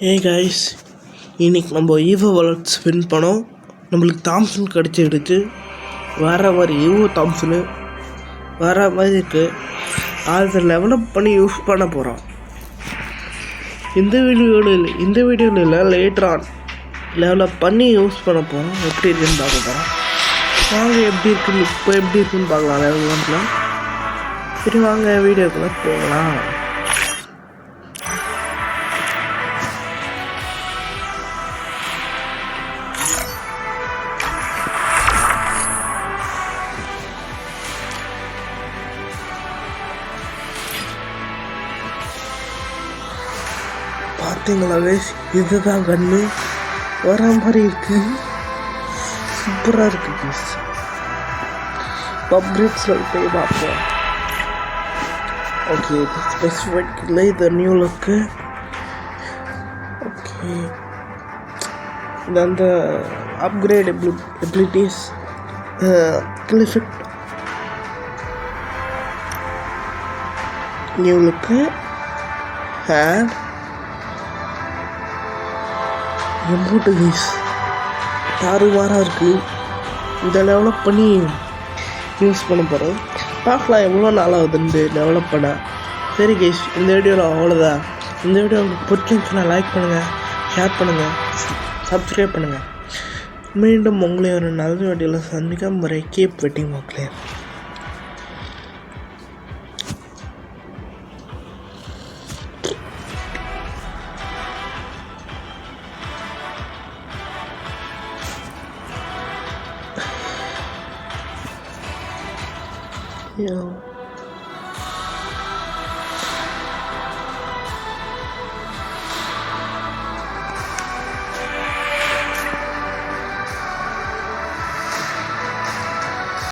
ஏய் கைஸ், இன்னைக்கு நம்ம ஈவோ வாலெட் ஸ்பின் பண்ணோம். நம்மளுக்கு தாம்சன் கிடச்சிடுச்சு. வேறு மாதிரி ஈவோ தாம்சனு வேறு மாதிரி இருக்குது. அதை டெவலப் பண்ணி யூஸ் பண்ண போகிறோம். இந்த வீடியோவில் இல்லை, லேட்டர் ஆன் டெவலப் பண்ணி யூஸ் பண்ண போகிறோம். எப்படி இருக்குன்னு பார்க்க போகிறோம். வாங்க எப்படி இருக்குன்னு பார்க்கலாம். டெவலப்மெண்ட்டில் சரி வாங்க வீடியோக்குள்ளே போகலாம். பார்த்தீங்களா கைஸ், இதுதான் கன்று வர மாதிரி இருக்கு. சூப்பராக இருக்கு கைஸ். பப்ரிக்ஸில் போய் பார்ப்போம். ஓகே, ஸ்பெசிஃபிக் இல்லை, இது நியூ லுக்கு. ஓகே, இது அந்த அப்கிரேட் எபிலிட்டிஸ் கிளிஃபிட் நியூ லுக்கு ஹேர் எம்போட்டு கைஸ் தாறுமாறாக இருக்குது. இதை டெவலப் பண்ணி யூஸ் பண்ண போகிறோம். பார்க்கலாம் எவ்வளோ நாள் ஆகுதுன்னு டெவலப் பண்ண. சரி கைஸ், இந்த வீடியோவில் அவ்வளோதான். இந்த வீடியோ உங்களுக்கு பிடிச்சிருந்துச்சுன்னா லைக் பண்ணுங்கள், ஷேர் பண்ணுங்கள், சப்ஸ்கிரைப் பண்ணுங்கள். மீண்டும் உங்களை ஒரு நல்ல வீடியோவில் சந்திக்கும் வரை கீப் வெட்டிங் மக்களே. Yeah.